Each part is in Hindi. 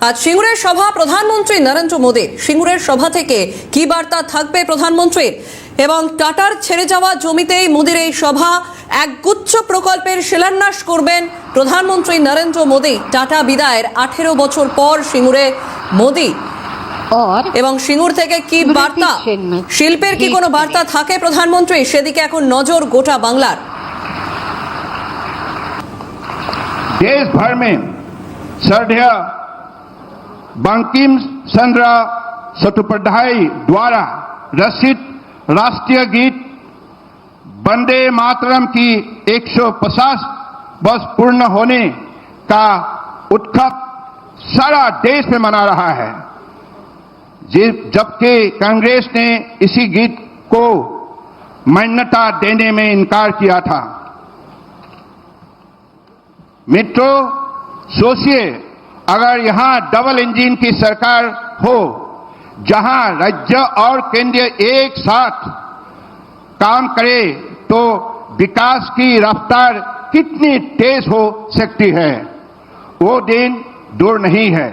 আজ সিঙ্গুরের সভা প্রধানমন্ত্রী নরেন্দ্র মোদী। সিঙ্গুরের সভা থেকে কি বার্তা থাকবে প্রধানমন্ত্রীর? এবং টাটার ছেড়ে যাওয়া জমিতেই মোদীর এই সভা, একগুচ্ছ প্রকল্পের শিলান্যাস করবেন প্রধানমন্ত্রী নরেন্দ্র মোদী। টাটা বিদায়ের 18 বছর পর সিঙ্গুরে মোদী, এবং সিঙ্গুর থেকে কি বার্তা, শিল্পের কি কোনো বার্তা থাকে প্রধানমন্ত্রী? সেদিকে এখন নজর গোটা বাংলার। देश भर में श्रद्धेय बंकिम चंद्र चट्टोपाध्याय द्वारा रचित राष्ट्रीय गीत वंदे मातरम की 150 वर्ष पूर्ण होने का उत्सव सारा देश में मना रहा है, जबकि कांग्रेस ने इसी गीत को मान्यता देने में इनकार किया था। मित्रों, सोचिए, अगर यहां डबल इंजन की सरकार हो, जहां राज्य और केंद्र एक साथ काम करे, तो विकास की रफ्तार कितनी तेज हो सकती है, वो दिन दूर नहीं है।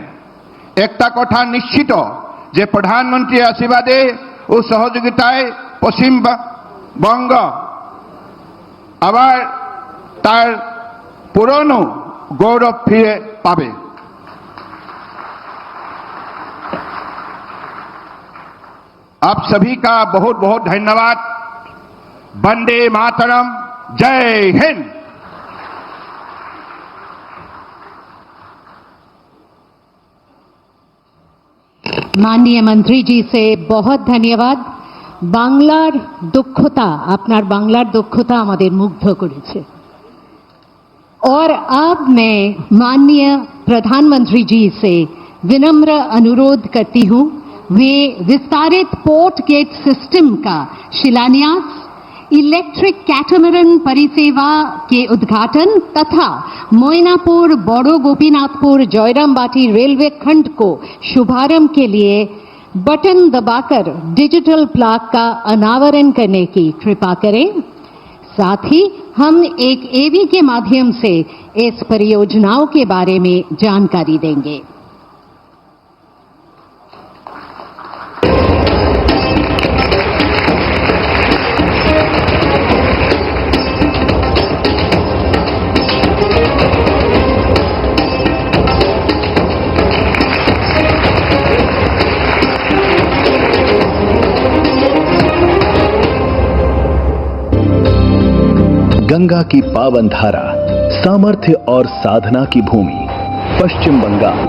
एकता कथा निश्चित जे प्रधानमंत्री आशीर्वादे ও সহযোগিতায় পশ্চিমবঙ্গ আবার তার पुरानो गौरव फिरे पावे। आप सभी का बहुत बहुत धन्यवाद। वंदे मातरम, जय हिंद। माननीय मंत्री जी से बहुत धन्यवाद। बांगलार दक्षता, आपनार बांगलार दक्षता आमादेर मुग्ध करेছে। और अब मैं माननीय प्रधानमंत्री जी से विनम्र अनुरोध करती हूं, वे विस्तारित पोर्ट गेट सिस्टम का शिलान्यास, इलेक्ट्रिक कैटामरन परिसेवा के उद्घाटन तथा मोइनापुर, बड़ो गोपीनाथपुर, जयरामबाटी रेलवे खंड को शुभारंभ के लिए बटन दबाकर डिजिटल प्लाक का अनावरण करने की कृपा करें। साथ ही हम एक एवी के माध्यम से इस परियोजनाओं के बारे में जानकारी देंगे। गंगा की पावन धारा, सामर्थ्य और साधना की भूमि पश्चिम बंगाल।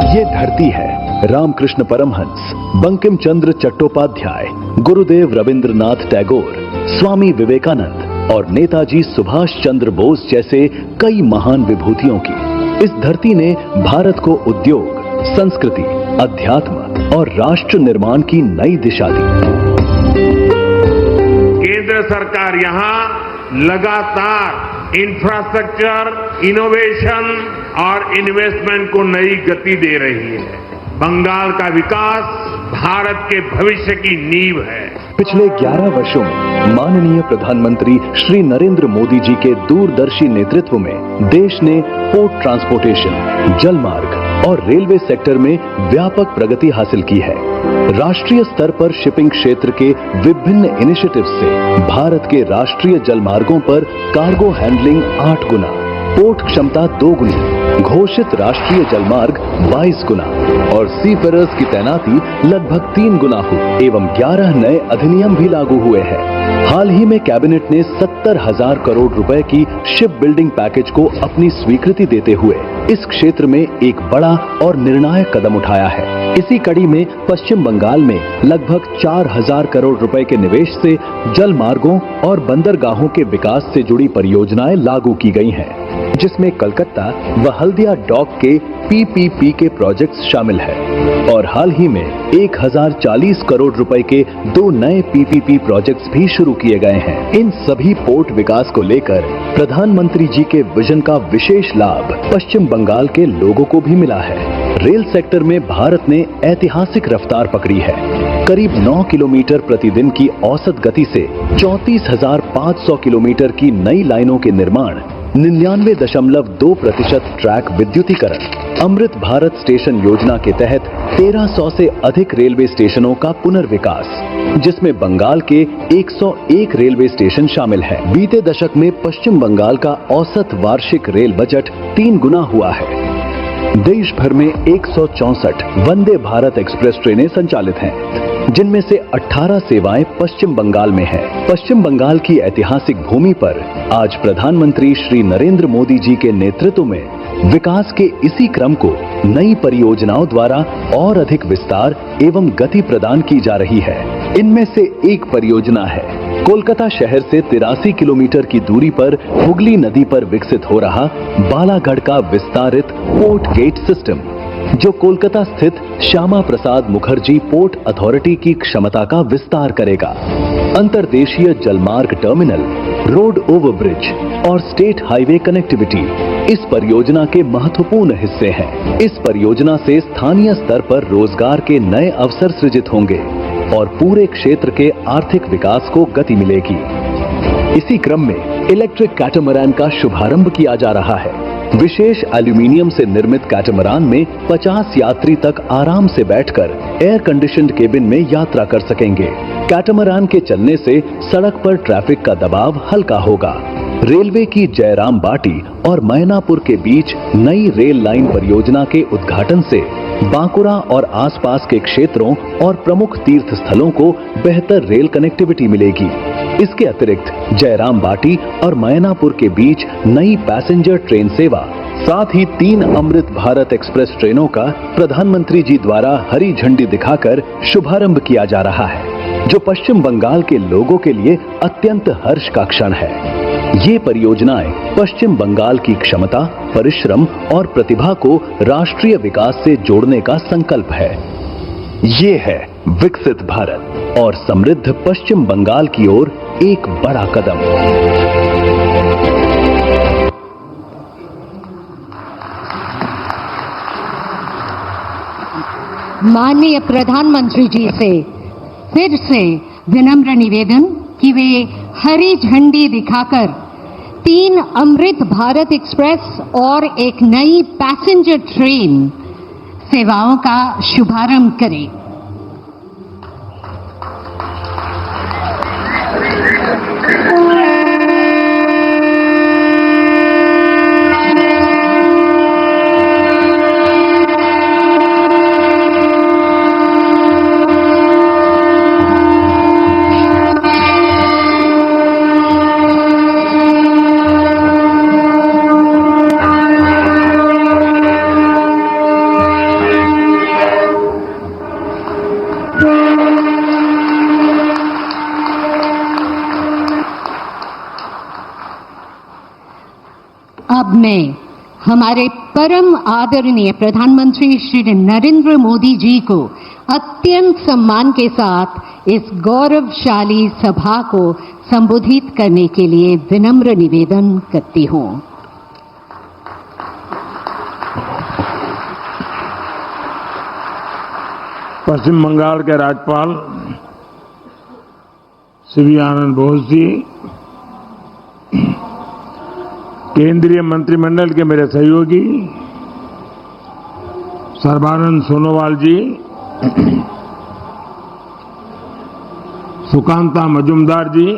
ये धरती है रामकृष्ण परमहंस, बंकिम चंद्र चट्टोपाध्याय, गुरुदेव रविंद्रनाथ टैगोर, स्वामी विवेकानंद और नेताजी सुभाष चंद्र बोस जैसे कई महान विभूतियों की। इस धरती ने भारत को उद्योग, संस्कृति, अध्यात्म और राष्ट्र निर्माण की नई दिशा दी। केंद्र सरकार यहां लगातार इंफ्रास्ट्रक्चर, इनोवेशन और इन्वेस्टमेंट को नई गति दे रही है। बंगाल का विकास भारत के भविष्य की नींव है। पिछले 11 वर्षों में माननीय प्रधानमंत्री श्री नरेंद्र मोदी जी के दूरदर्शी नेतृत्व में देश ने पोर्ट ट्रांसपोर्टेशन, जलमार्ग और रेलवे सेक्टर में व्यापक प्रगति हासिल की है। राष्ट्रीय स्तर पर शिपिंग क्षेत्र के विभिन्न इनिशिएटिव्स से भारत के राष्ट्रीय जलमार्गों पर कार्गो हैंडलिंग 8 गुना, पोर्ट क्षमता 2 गुनी, घोषित राष्ट्रीय जलमार्ग 22 गुना और सीफेरर्स की तैनाती लगभग 3 गुना हुई एवं 11 नए अधिनियम भी लागू हुए हैं। हाल ही में कैबिनेट ने 70,000 करोड़ रुपए की शिप बिल्डिंग पैकेज को अपनी स्वीकृति देते हुए इस क्षेत्र में एक बड़ा और निर्णायक कदम उठाया है। इसी कड़ी में पश्चिम बंगाल में लगभग 4,000 करोड़ रुपए के निवेश से जल मार्गों और बंदरगाहों के विकास से जुड़ी परियोजनाएं लागू की गई हैं, जिसमें कलकत्ता व हल्दिया डॉक के पीपीपी के प्रोजेक्ट्स शामिल हैं। और हाल ही में 1,040 करोड़ रुपए के 2 नए पीपीपी प्रोजेक्ट्स भी शुरू किए गए हैं। इन सभी पोर्ट विकास को लेकर प्रधानमंत्री जी के विजन का विशेष लाभ पश्चिम बंगाल के लोगों को भी मिला है। रेल सेक्टर में भारत ने ऐतिहासिक रफ्तार पकड़ी है। करीब 9 किलोमीटर प्रतिदिन की औसत गति से 34,500 किलोमीटर की नई लाइनों के निर्माण 99.2% ट्रैक विद्युतीकरण, अमृत भारत स्टेशन योजना के तहत 1300 से अधिक रेलवे स्टेशनों का पुनर्विकास, जिसमें बंगाल के 101 रेलवे स्टेशन शामिल हैं। बीते दशक में पश्चिम बंगाल का औसत वार्षिक रेल बजट 3 गुना हुआ है। देश भर में 164 वंदे भारत एक्सप्रेस ट्रेनें संचालित हैं, जिनमें से 18 सेवाएं पश्चिम बंगाल में हैं। पश्चिम बंगाल की ऐतिहासिक भूमि पर आज प्रधानमंत्री श्री नरेंद्र मोदी जी के नेतृत्व में विकास के इसी क्रम को नई परियोजनाओं द्वारा और अधिक विस्तार एवं गति प्रदान की जा रही है। इनमें से एक परियोजना है कोलकाता शहर से 83 किलोमीटर की दूरी पर हुगली नदी पर विकसित हो रहा बालागढ़ का विस्तारित पोर्ट गेट सिस्टम, जो कोलकाता स्थित श्यामा प्रसाद मुखर्जी पोर्ट अथॉरिटी की क्षमता का विस्तार करेगा। अंतर्देशीय जलमार्ग टर्मिनल, रोड ओवरब्रिज और स्टेट हाईवे कनेक्टिविटी इस परियोजना के महत्वपूर्ण हिस्से हैं। इस परियोजना से स्थानीय स्तर पर रोजगार के नए अवसर सृजित होंगे और पूरे क्षेत्र के आर्थिक विकास को गति मिलेगी। इसी क्रम में इलेक्ट्रिक कैटामरान का शुभारंभ किया जा रहा है। विशेष एल्यूमीनियम से निर्मित कैटामरान में 50 यात्री तक आराम से बैठकर एयर कंडीशन्ड केबिन में यात्रा कर सकेंगे। कैटामरान के चलने से सड़क पर ट्रैफिक का दबाव हल्का होगा। रेलवे की जयराम बाटी और मैनापुर के बीच नई रेल लाइन परियोजना के उद्घाटन से बांकुड़ा और आसपास के क्षेत्रों और प्रमुख तीर्थ स्थलों को बेहतर रेल कनेक्टिविटी मिलेगी। इसके अतिरिक्त जयराम बाटी और मैनापुर के बीच नई पैसेंजर ट्रेन सेवा, साथ ही 3 अमृत भारत एक्सप्रेस ट्रेनों का प्रधानमंत्री जी द्वारा हरी झंडी दिखाकर शुभारंभ किया जा रहा है, जो पश्चिम बंगाल के लोगों के लिए अत्यंत हर्ष का क्षण है। ये परियोजनाएं पश्चिम बंगाल की क्षमता, परिश्रम और प्रतिभा को राष्ट्रीय विकास से जोड़ने का संकल्प है। ये है विकसित भारत और समृद्ध पश्चिम बंगाल की ओर एक बड़ा कदम। माननीय प्रधानमंत्री जी से फिर से विनम्र निवेदन कि वे हरी झंडी दिखाकर 3 अमृत भारत एक्सप्रेस और एक नई पैसेंजर ट्रेन सेवाओं का शुभारंभ करें। अब मैं हमारे परम आदरणीय प्रधानमंत्री श्री नरेंद्र मोदी जी को अत्यंत सम्मान के साथ इस गौरवशाली सभा को संबोधित करने के लिए विनम्र निवेदन करती हूं। पश्चिम बंगाल के राज्यपाल श्री आनंद बोस जी, केंद्रीय मंत्रिमंडल के मेरे सहयोगी सर्बानंद सोनोवाल जी, सुकांता मजुमदार जी,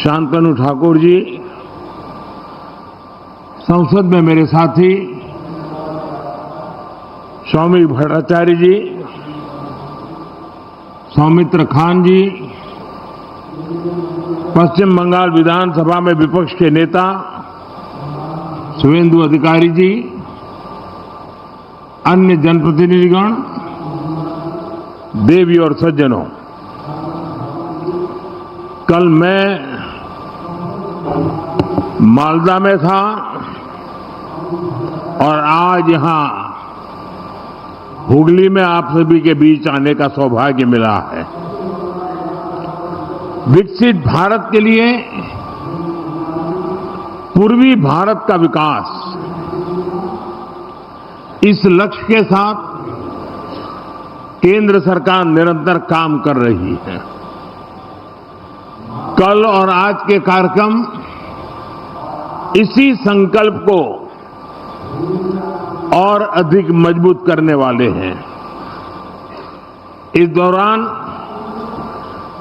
शांतनु ठाकुर जी, संसद में मेरे साथी सौमिक भट्टाचार्य जी, सौमित्र खान जी, पश्चिम बंगाल विधानसभा में विपक्ष के नेता शुभेंदु अधिकारी जी, अन्य जनप्रतिनिधिगण, देवी और सज्जनों, कल मैं मालदा में था और आज यहां हुगली में आप सभी के बीच आने का सौभाग्य मिला है। विकसित भारत के लिए पूर्वी भारत का विकास, इस लक्ष्य के साथ केंद्र सरकार निरंतर काम कर रही है। कल और आज के कार्यक्रम इसी संकल्प को और अधिक मजबूत करने वाले हैं। इस दौरान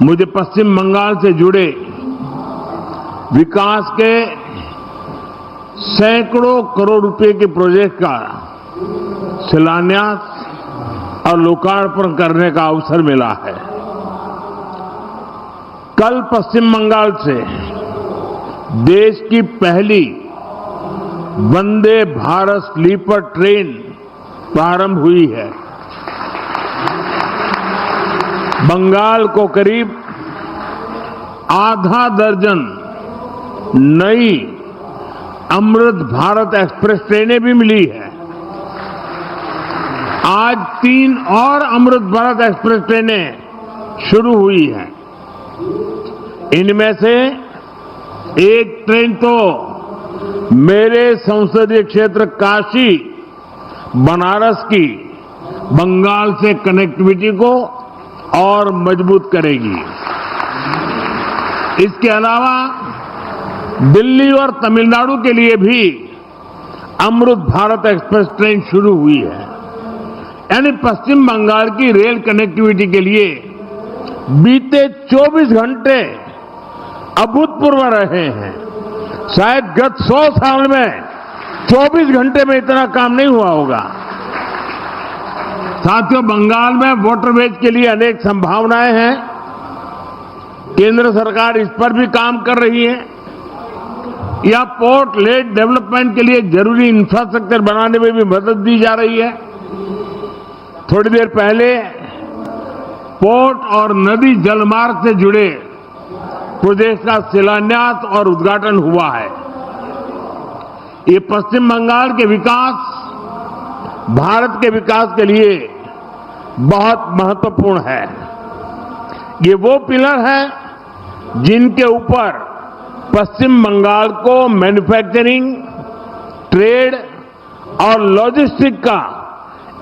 मुझे पश्चिम बंगाल से जुड़े विकास के सैकड़ों करोड़ रुपए के प्रोजेक्ट का शिलान्यास और लोकार्पण करने का अवसर मिला है। कल पश्चिम बंगाल से देश की पहली वंदे भारत स्लीपर ट्रेन प्रारंभ हुई है। बंगाल को करीब आधा दर्जन नई अमृत भारत एक्सप्रेस ट्रेनें भी मिली है। आज 3 और अमृत भारत एक्सप्रेस ट्रेनें शुरू हुई हैं। इनमें से एक ट्रेन तो मेरे संसदीय क्षेत्र काशी बनारस की बंगाल से कनेक्टिविटी को और मजबूत करेगी। इसके अलावा दिल्ली और तमिलनाडु के लिए भी अमृत भारत एक्सप्रेस ट्रेन शुरू हुई है। यानी पश्चिम बंगाल की रेल कनेक्टिविटी के लिए बीते 24 घंटे अभूतपूर्व रहे हैं। शायद गत 100 साल में 24 घंटे में इतना काम नहीं हुआ होगा। साथियों, बंगाल में वाटरवेज के लिए अनेक संभावनाएं हैं। केंद्र सरकार इस पर भी काम कर रही है। या पोर्ट लेड डेवलपमेंट के लिए जरूरी इंफ्रास्ट्रक्चर बनाने में भी मदद दी जा रही है। थोड़ी देर पहले पोर्ट और नदी जलमार्ग से जुड़े प्रोजेक्ट का शिलान्यास और उद्घाटन हुआ है। ये पश्चिम बंगाल के विकास, भारत के विकास के लिए बहुत महत्वपूर्ण है। ये वो पिलर है जिनके ऊपर पश्चिम बंगाल को मैन्युफैक्चरिंग, ट्रेड और लॉजिस्टिक का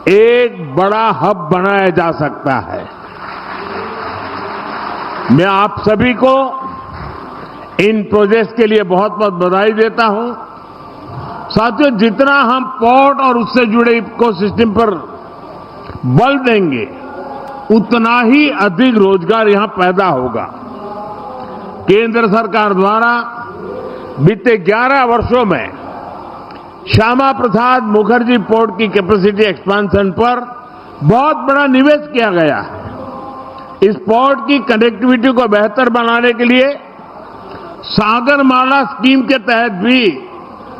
एक बड़ा हब बनाया जा सकता है। मैं आप सभी को इन प्रोजेक्ट्स के लिए बहुत बहुत बधाई देता हूं। साथियों, जितना हम पोर्ट और उससे जुड़े इकोसिस्टम पर बल देंगे, उतना ही अधिक रोजगार यहां पैदा होगा। केंद्र सरकार द्वारा बीते 11 वर्षों में श्यामा प्रसाद मुखर्जी पोर्ट की कैपेसिटी एक्सपेंशन पर बहुत बड़ा निवेश किया गया है। इस पोर्ट की कनेक्टिविटी को बेहतर बनाने के लिए सागरमाला स्कीम के तहत भी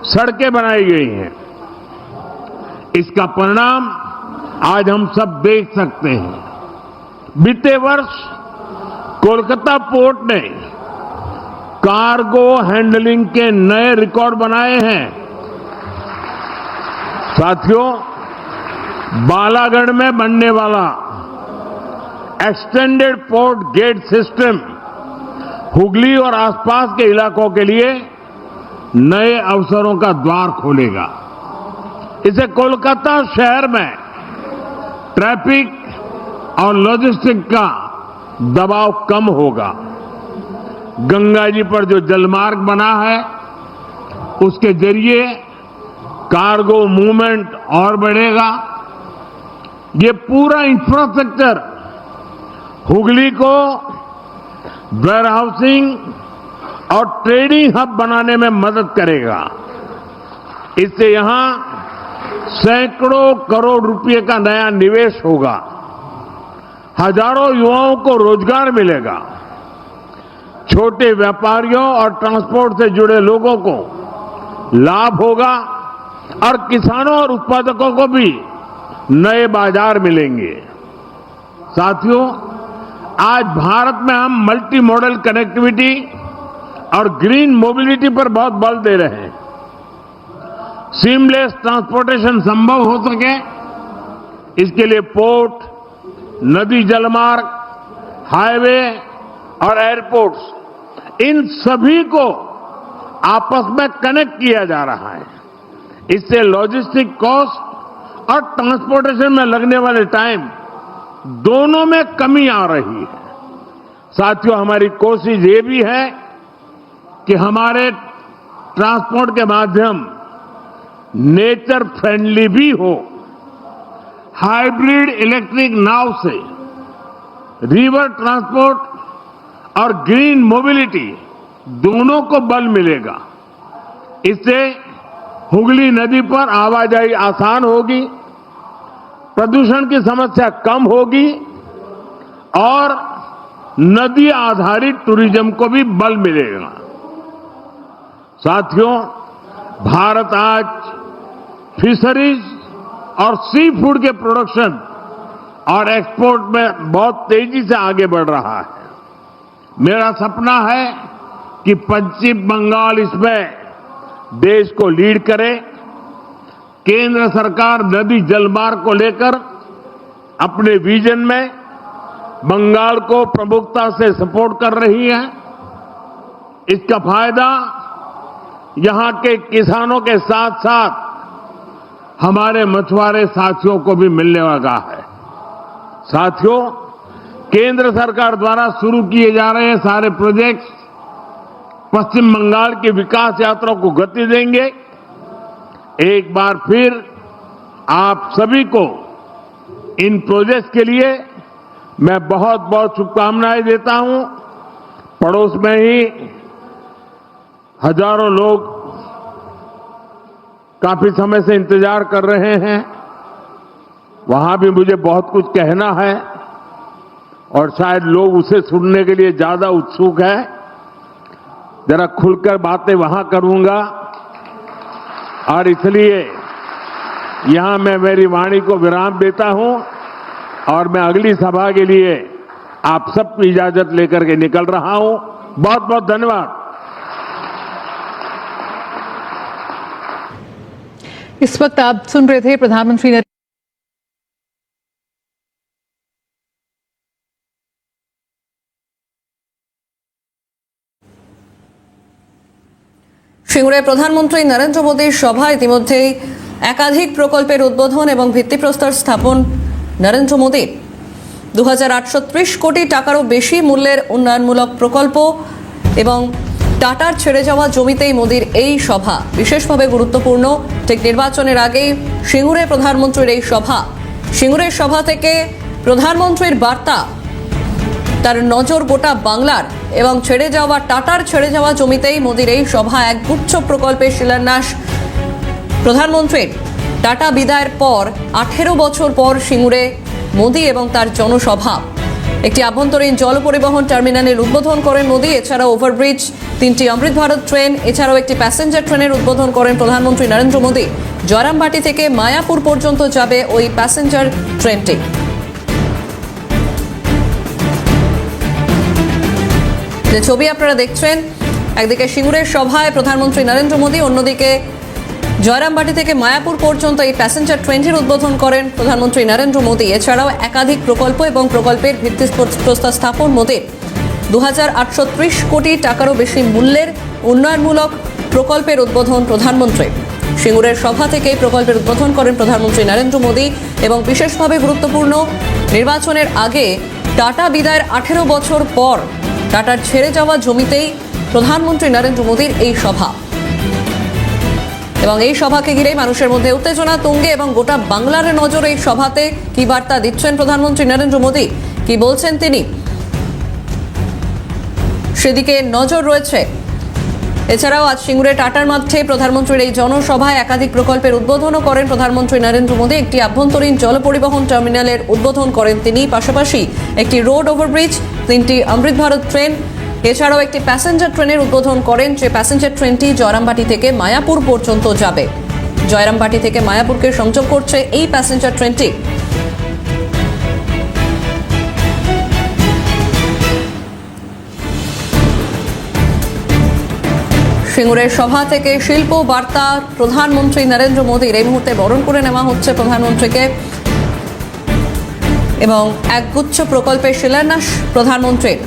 सड़कें बनाई गई हैं। इसका परिणाम आज हम सब देख सकते हैं। बीते वर्ष कोलकाता पोर्ट ने कार्गो हैंडलिंग के नए रिकॉर्ड बनाए हैं। साथियों, बालागढ़ में बनने वाला extended port gate system Hooghly और आसपास के इलाकों के लिए नए अवसरों का द्वार खोलेगा। इससे कोलकाता शहर में ट्रैफिक और लॉजिस्टिक का दबाव कम होगा। गंगा जी पर जो जलमार्ग बना है, उसके जरिए कार्गो मूवमेंट और बढ़ेगा। ये पूरा इंफ्रास्ट्रक्चर हुगली को वेयरहाउसिंग और ट्रेडिंग हब बनाने में मदद करेगा। इससे यहां सैकड़ों करोड़ रुपए का नया निवेश होगा। हजारों युवाओं को रोजगार मिलेगा। छोटे व्यापारियों और ट्रांसपोर्ट से जुड़े लोगों को लाभ होगा और किसानों और उत्पादकों को भी नए बाजार मिलेंगे। साथियों, आज भारत में हम मल्टी मॉडल कनेक्टिविटी और ग्रीन मोबिलिटी पर बहुत बल दे रहे हैं। सीमलेस ट्रांसपोर्टेशन संभव हो सके, इसके लिए पोर्ट, नदी जलमार्ग, हाईवे और एयरपोर्ट्स, इन सभी को आपस में कनेक्ट किया जा रहा है। इससे लॉजिस्टिक कॉस्ट और ट्रांसपोर्टेशन में लगने वाले टाइम दोनों में कमी आ रही है। साथियों, हमारी कोशिश ये भी है कि हमारे ट्रांसपोर्ट के माध्यम नेचर फ्रेंडली भी हो। हाइब्रिड इलेक्ट्रिक नाव से रिवर ट्रांसपोर्ट और ग्रीन मोबिलिटी दोनों को बल मिलेगा। इससे हुगली नदी पर आवाजाही आसान होगी, प्रदूषण की समस्या कम होगी और नदी आधारित टूरिज्म को भी बल मिलेगा। साथियों, भारत आज फिशरीज और सी फूड के प्रोडक्शन और एक्सपोर्ट में बहुत तेजी से आगे बढ़ रहा है। मेरा सपना है कि पश्चिम बंगाल इसमें देश को लीड करे। केंद्र सरकार नदी जलमार्ग को लेकर अपने विजन में बंगाल को प्रमुखता से सपोर्ट कर रही है। इसका फायदा यहां के किसानों के साथ साथ हमारे मछुआरे साथियों को भी मिलने वाला है। साथियों, केंद्र सरकार द्वारा शुरू किए जा रहे सारे प्रोजेक्ट्स पश्चिम बंगाल की विकास यात्रा को गति देंगे। एक बार फिर आप सभी को इन प्रोजेक्ट्स के लिए मैं बहुत बहुत शुभकामनाएं देता हूं। पड़ोस में ही हजारों लोग काफी समय से इंतजार कर रहे हैं। वहां भी मुझे बहुत कुछ कहना है और शायद लोग उसे सुनने के लिए ज्यादा उत्सुक है। जरा खुलकर बातें वहां करूंगा और इसलिए यहां मैं मेरी वाणी को विराम देता हूं और मैं अगली सभा के लिए आप सबकी इजाजत लेकर के निकल रहा हूं। बहुत बहुत धन्यवाद। इस वक्त आप सुन रहे थे प्रधानमंत्री ने সিঙ্গুরে প্রধানমন্ত্রী নরেন্দ্র মোদীর সভা ইতিমধ্যেই একাধিক প্রকল্পের উদ্বোধন এবং ভিত্তিপ্রস্তর স্থাপন নরেন্দ্র মোদীর 2830 কোটি টাকারও বেশি মূল্যের উন্নয়নমূলক প্রকল্প এবং টাটার ছেড়ে যাওয়া জমিতেই মোদীর এই সভা বিশেষভাবে গুরুত্বপূর্ণ। ঠিক নির্বাচনের আগেই সিঙ্গুরে প্রধানমন্ত্রীর এই সভা, সিঙ্গুরের সভা থেকে প্রধানমন্ত্রীর বার্তা, তার নজর গোটা বাংলার এবং টাটার ছেড়ে যাওয়া জমিতেই মোদীর এই সভা একগুচ্ছ প্রকল্পের শিলান্যাস প্রধানমন্ত্রীর। টাটা বিদায়ের পর 18 বছর পর সিঙ্গুরে মোদী এবং তার জনসভা। একটি আভ্যন্তরীণ জল পরিবহন টার্মিনালের উদ্বোধন করেন মোদী। এছাড়াও ওভারব্রিজ, 3টি অমৃত ভারত ট্রেন, এছাড়াও একটি প্যাসেঞ্জার ট্রেনের উদ্বোধন করেন প্রধানমন্ত্রী নরেন্দ্র মোদী। জয়রামবাটি থেকে মায়াপুর পর্যন্ত যাবে ওই প্যাসেঞ্জার ট্রেনটি। যে ছবি আপনারা দেখছেন, একদিকে সিঙ্গুরের সভায় প্রধানমন্ত্রী নরেন্দ্র মোদী, অন্যদিকে জয়রামবাটি থেকে মায়াপুর পর্যন্ত এই প্যাসেঞ্জার ট্রেনটির উদ্বোধন করেন প্রধানমন্ত্রী নরেন্দ্র মোদী। এছাড়াও একাধিক প্রকল্প এবং প্রকল্পের ভিত্তিপ্রস্তর স্থাপন মোদীর। 2830 কোটি টাকারও বেশি মূল্যের উন্নয়নমূলক প্রকল্পের উদ্বোধন প্রধানমন্ত্রী। সিঙ্গুরের সভা থেকে প্রকল্পের উদ্বোধন করেন প্রধানমন্ত্রী নরেন্দ্র মোদী এবং বিশেষভাবে গুরুত্বপূর্ণ, নির্বাচনের আগে টাটা বিদায়ের 18 বছর পর টাটার ছেড়ে যাওয়া জমিতেই প্রধানমন্ত্রী নরেন্দ্র মোদীর এই সভা এবং এই সভাকে ঘিরে মানুষের মধ্যে উত্তেজনা তুঙ্গে এবং গোটা বাংলার নজর এই সভাতে। কি বার্তা দিচ্ছেন প্রধানমন্ত্রী নরেন্দ্র মোদী, কি বলছেন তিনি, সেদিকে নজর রয়েছে। এছাড়াও আজ সিঙ্গুরে টাটার মাঠে প্রধানমন্ত্রীর এই জনসভায় একাধিক প্রকল্পের উদ্বোধনও করেন প্রধানমন্ত্রী নরেন্দ্র মোদী। একটি আভ্যন্তরীণ জল পরিবহন টার্মিনালের উদ্বোধন করেন তিনি, পাশাপাশি একটি রোড ওভারব্রিজ, 3টি অমৃত ভারত ট্রেন, এছাড়াও একটি প্যাসেঞ্জার ট্রেনের উদ্বোধন করেন, যে প্যাসেঞ্জার ট্রেনটি জয়রামবাটি থেকে মায়াপুর পর্যন্ত যাবে। জয়রামবাটি থেকে মায়াপুরকে সংযোগ করছে এই প্যাসেঞ্জার ট্রেনটি। সিঙ্গুরের সভা থেকে শিল্প বার্তা প্রধানমন্ত্রী নরেন্দ্র মোদীর। এই মুহূর্তে বরণ করে নেওয়া হচ্ছে প্রধানমন্ত্রীকে এবং একগুচ্ছ প্রকল্পের শিলান্যাস প্রধানমন্ত্রীর।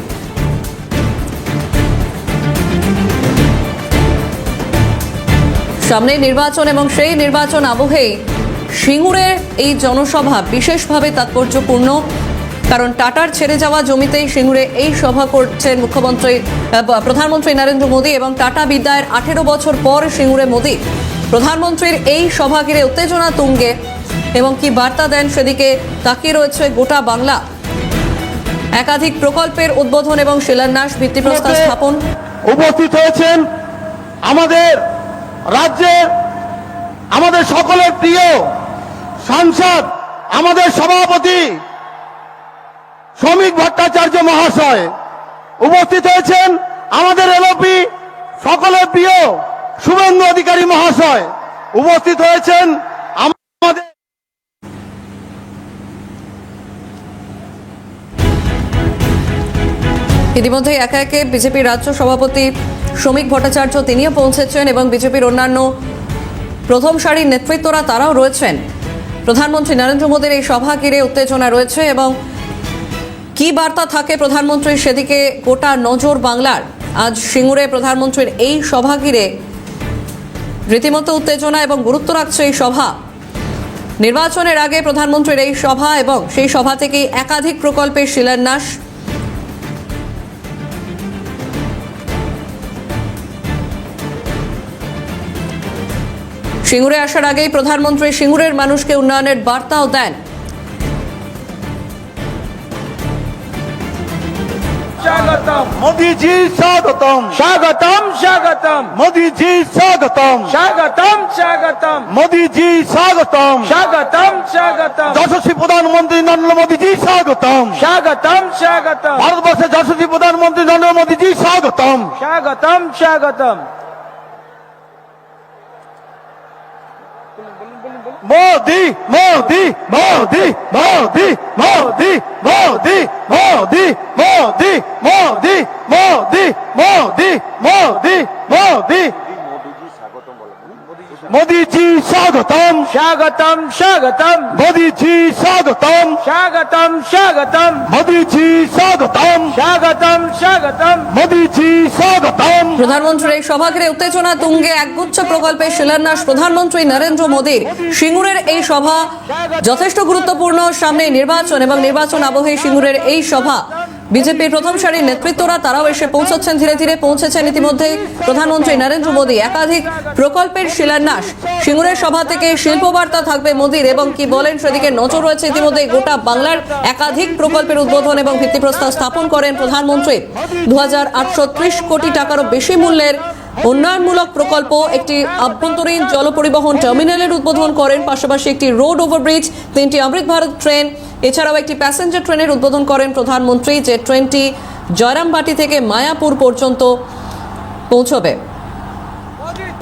সামনে নির্বাচন এবং সেই নির্বাচন আবহেই সিঙ্গুরের এই জনসভা বিশেষভাবে তাৎপর্যপূর্ণ। কারণ টাটার ছেড়ে যাওয়া জমিতেই সিঙ্গুরে এই সভা করছেন প্রধানমন্ত্রী নরেন্দ্র মোদী এবং টাটা বিদায়ের 18 বছর পর সিঙ্গুরে মোদী। প্রধানমন্ত্রীর এই সভা ঘিরে উত্তেজনা তুঙ্গে এবং কি বার্তা দেন সেদিকে তাকিয়ে রয়েছে গোটা বাংলা। একাধিক প্রকল্পের উদ্বোধন এবং শিলান্যাস, ভিত্তিপ্রস্তর স্থাপন। উপস্থিত হয়েছেন আমাদের রাজ্যের আমাদের সকলের প্রিয় সাংসদ, আমাদের সভাপতি শ্রমিক ভট্টাচার্য মহাশয়। উপস্থিত হয়েছেন আমাদের এলপি সকলের প্রিয় শুভেন্দু অধিকারী মহাশয়। উপস্থিত হয়েছেন আমাদের ইতিমধ্যে একে একে বিজেপির রাজ্য সভাপতি শ্রমিক ভট্টাচার্য তিনিও পৌঁছেছেন এবং বিজেপির অন্যান্য প্রথম সারির নেতৃত্বরা তারাও রয়েছেন। প্রধানমন্ত্রী নরেন্দ্র মোদীর এই সভা ঘিরে উত্তেজনা রয়েছে এবং কি বার্তা থাকে প্রধানমন্ত্রীর সেদিকে গোটা নজর বাংলার। আজ সিঙ্গুরে প্রধানমন্ত্রীর এই সভা ঘিরে রীতিমতো উত্তেজনা এবং গুরুত্ব রাখছে এই সভা। নির্বাচনের আগে প্রধানমন্ত্রীর এই সভা এবং সেই সভা থেকেই একাধিক প্রকল্পের শিলান্যাস। সিঙ্গুরে আসার আগেই প্রধানমন্ত্রী সিঙ্গুরের মানুষকে উন্নয়নের বার্তাও দেন। स्वागतम मोदी जी, स्वागतम स्वागतम स्वागतम मोदी जी, स्वागतम स्वागतम स्वागतम मोदी जी, स्वागतम स्वागतम स्वागतम যশস্বী প্রধানমন্ত্রী নরেন্দ্র মোদী জি, स्वागतम स्वागतम स्वागतम ভারতবর্ষের যশস্বী প্রধানমন্ত্রী নরেন্দ্র মোদী জি, स्वागतम स्वागतम स्वागतम मोदी मोदी मोदी मोदी मोदी मोदी मोदी मोदी मोदी मोदी मोदी मोदी मोदी मोदी जी, स्वागतम स्वागतम स्वागतम मोदी जी, स्वागतम स्वागतम स्वागतम मोदी जी, स्वागतम स्वागतम स्वागतम मोदी जी, स्वागतम। প্রধানমন্ত্রীর এই সভা ঘিরে উত্তেজনা তুঙ্গে একগুচ্ছ প্রকল্পের শিলান্যাস প্রধানমন্ত্রী নরেন্দ্র মোদীর। সিঙ্গুরের এই সভা যথেষ্ট গুরুত্বপূর্ণ, সামনে নির্বাচন এবং নির্বাচন আবহে সিঙ্গুরের এই সভা। বিজেপির প্রথম সারির নেতৃত্বরা তারাও এসে পৌঁছচ্ছেন, ধীরে ধীরে পৌঁছেছেন ইতিমধ্যে প্রধানমন্ত্রী নরেন্দ্র মোদী। একাধিক প্রকল্পের শিলান্যাস, সিঙ্গুরের সভা থেকে শিল্পবার্তা থাকবে মোদীর এবং কি বলেন সেদিকে নজর রয়েছে ইতিমধ্যে গোটা বাংলার। একাধিক প্রকল্পের উদ্বোধন এবং ভিত্তিপ্রস্তর স্থাপন করেন প্রধানমন্ত্রী। 2830 কোটি টাকারও বেশি মূল্যের উন্নয়নমূলক প্রকল্প, একটি আভ্যন্তরীণ জল পরিবহন টার্মিনালের উদ্বোধন করেন, পাশাপাশি একটি রোড ওভারব্রিজ, 3টি অমৃত ভারত ট্রেন, এছাড়াও একটি প্যাসেঞ্জার ট্রেনের উদ্বোধন করেন প্রধানমন্ত্রী, যে ট্রেনটি জয়রামবাটি থেকে মায়াপুর পর্যন্ত পৌঁছবে।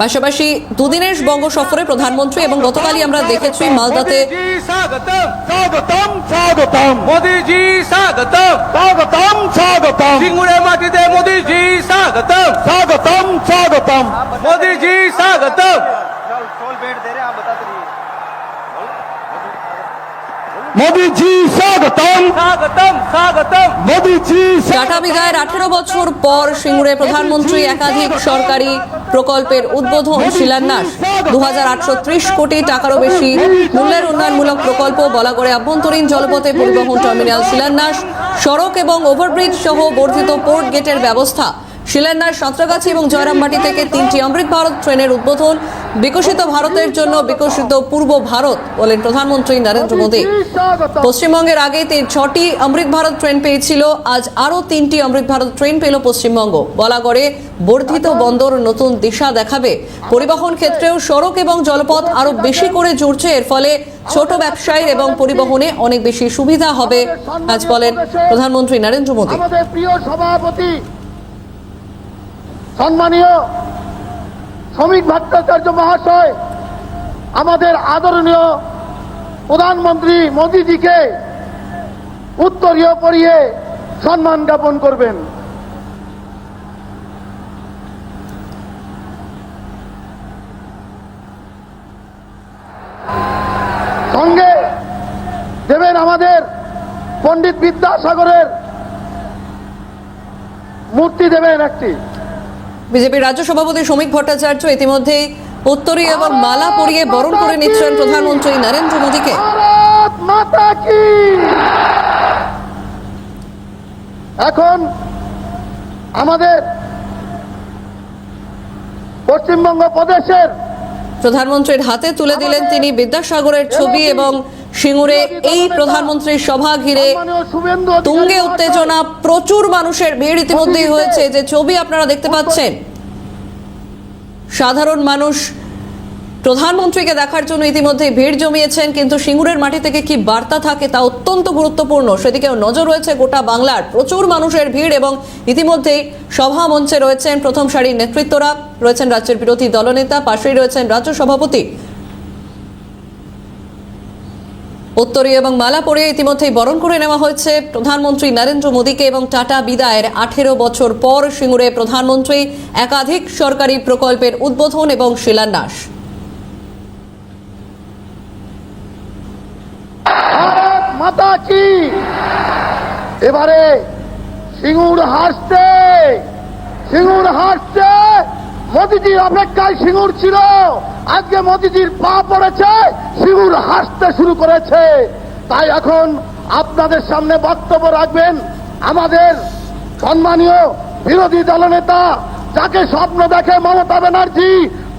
পাশাপাশি দুদিনের বঙ্গ সফরে প্রধানমন্ত্রী এবং গতকালই আমরা দেখেছি মালদাতে। स्वागतम स्वागतम स्वागतम मोदी जी, स्वागतम स्वागतम स्वागतम सिंगुरे माटीते मोदी जी, स्वागतम स्वागतम स्वागतम मोदी जी, स्वागतम मोदी जी, स्वागतम स्वागतम स्वागतम मोदी जी। টাটা বিদায়ের 18 বছর পর সিঙ্গুরে প্রধানমন্ত্রী একাধিক সরকারি প্রকল্পের উদ্বোধন, শিলান্যাস। 2830 কোটি টাকারও বেশি মূল্যের উন্নয়নমূলক প্রকল্প, বলাগড়ে আভ্যন্তরীণ জলপথে পরিবহন টার্মিনাল শিলান্যাস, সড়ক এবং ওভারব্রিজ সহ বর্ধিত পোর্ট গেটের ব্যবস্থা শিলান্যাস। সাঁতরাগাছি এবং জয়রামবাটি থেকে 3টি অমৃত ভারত ট্রেনের উদ্বোধন। বিকশিত ভারতের জন্য বিকশিত পূর্ব ভারত বলেন প্রধানমন্ত্রী নরেন্দ্র মোদী। পশ্চিমবঙ্গের আগে 6টি অমৃত ভারত ট্রেন পেয়েছিল, আজ আরও 3টি অমৃত ভারত ট্রেন পেল পশ্চিমবঙ্গ। বলাগড়ে বর্ধিত বন্দর নতুন দিশা দেখাবে। পরিবহন ক্ষেত্রেও সড়ক এবং জলপথ আরও বেশি করে জুড়ছে, এর ফলে ছোট ব্যবসায়ী এবং পরিবহনে অনেক বেশি সুবিধা হবে, আজ বলেন প্রধানমন্ত্রী নরেন্দ্র মোদী। আমাদের প্রিয় সভাপতি সম্মানীয় শ্রমিক ভট্টাচার্য মহাশয় আমাদের আদরণীয় প্রধানমন্ত্রী মোদীজিকে উত্তরীয় পরিয়ে সম্মান জ্ঞাপন করবেন। সঙ্গে দেবেন আমাদের পণ্ডিত বিদ্যাসাগরের মূর্তি দেবেন একটি। বিজেপির রাজ্য সভাপতি শ্রমিক ভট্টাচার্য ইতিমধ্যেই উত্তরীয় এবং মালা পরিয়ে বরণ করে নিচ্ছেন প্রধানমন্ত্রী নরেন্দ্র মোদীকে। ভারত মাতা কি এখন আমাদের পশ্চিমবঙ্গ প্রদেশের প্রধানমন্ত্রীর হাতে তুলে দিলেন তিনি বিদ্যাসাগরের ছবি এবং সিঙ্গুরে এই প্রধানমন্ত্রীর সভা ঘিরে তুঙ্গে উত্তেজনা, প্রচুর মানুষের ভিড় ইতিমধ্যেই হয়েছে। যে ছবি আপনারা দেখতে পাচ্ছেন, সাধারণ মানুষ প্রধানমন্ত্রীকে দেখার জন্য ইতিমধ্যে ভিড় জমিয়েছেন, কিন্তু সিঙ্গুরের মাটি থেকে কি বার্তা থাকে তা অত্যন্ত গুরুত্বপূর্ণ, সেদিকেও নজর রয়েছে গোটা বাংলার। প্রচুর মানুষের ভিড় এবং ইতিমধ্যেই সভা মঞ্চে রয়েছেন প্রথম সারির নেতৃত্বরা, রয়েছেন রাজ্যের বিরোধী দলনেতা, পাশেই রয়েছেন রাজ্য সভাপতি। উত্তরীয় এবং মালা পরিয়ে ইতিমধ্যেই বরণ করে নেওয়া হয়েছে প্রধানমন্ত্রী নরেন্দ্র মোদীকে এবং টাটা বিদায়ের 18 বছর পর সিঙ্গুরে প্রধানমন্ত্রী একাধিক সরকারি প্রকল্পের উদ্বোধন এবং শিলান্যাস। ভারত মাতা কি। এবারে সিঙ্গুর হাসছে, সিঙ্গুর হাসছে। মোদিজির অপেক্ষায় সিঙ্গুর ছিল, আজকে মোদিজির পা পড়েছে, সিঙ্গুর হাসতে শুরু করেছে। তাই এখন আপনাদের সামনে বক্তব্য রাখবেন আমাদের সম্মানীয় বিরোধী দলনেতা, যাকে স্বপ্ন দেখে মমতা ব্যানার্জি,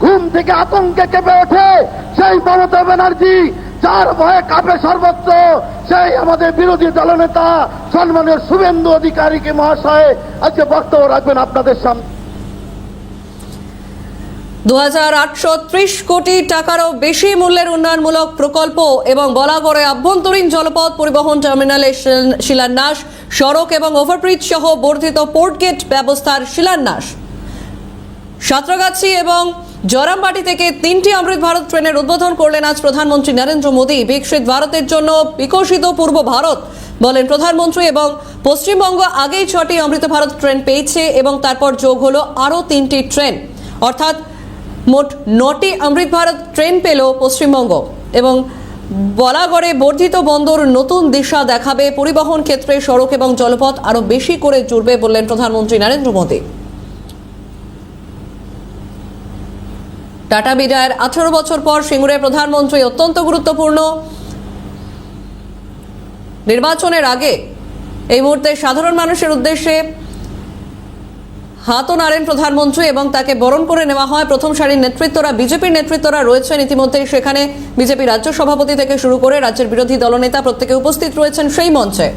ঘুম থেকে আতঙ্কে কেঁপে ওঠে সেই মমতা ব্যানার্জি, যার ভয়ে কাঁপে সর্বত্র সেই আমাদের বিরোধী দলনেতা সম্মানীয় শুভেন্দু অধিকারীকে মহাশয় আজকে বক্তব্য রাখবেন আপনাদের সামনে। 2830 কোটি টাকারও বেশি মূল্যের উন্নয়নমূলক প্রকল্প এবং বলাগড়ে আভ্যন্তরীণ জলপথ পরিবহন টার্মিনালের শিলান্যাস, সড়ক এবং ওভারব্রিজ সহ বর্ধিত পোর্ট গেট ব্যবস্থার শিলান্যাস। সাঁতরাগাছি এবং জরামবাটি থেকে 3টি অমৃত ভারত ট্রেনের উদ্বোধন করলেন আজ প্রধানমন্ত্রী নরেন্দ্র মোদী। বিকশিত ভারতের জন্য বিকশিত পূর্ব ভারত বলেন প্রধানমন্ত্রী, এবং পশ্চিমবঙ্গ আগেই 6টি অমৃত ভারত ট্রেন পেয়েছে এবং তারপর যোগ হলো আরও 3টি ট্রেন, অর্থাৎ মোট 9টি অমৃত ভারত ট্রেন পেল পশ্চিমবঙ্গ। এবং বলাগড়ে বর্ধিত বন্দর নতুন দিশা দেখাবে, পরিবহন ক্ষেত্রে সড়ক এবং জলপথ আরো বেশি করে জুড়বে বললেন প্রধানমন্ত্রী নরেন্দ্র মোদী। টাটা বিদায়ের 18 বছর পর সিঙ্গুরে প্রধানমন্ত্রী অত্যন্ত গুরুত্বপূর্ণ। নির্বাচনের আগে এই মুহূর্তে সাধারণ মানুষের উদ্দেশ্যে হাতও নাড়েন প্রধানমন্ত্রী এবং তাকে বরণ করে নেওয়া হয়। প্রথম সারির নেতৃত্বরা, বিজেপির নেতৃত্বরা রয়েছেন ইতিমধ্যেই সেখানে। বিজেপি রাজ্য সভাপতি থেকে শুরু করে রাজ্যের বিরোধী দলনেতা প্রত্যেকে উপস্থিত রয়েছেন সেই মঞ্চে।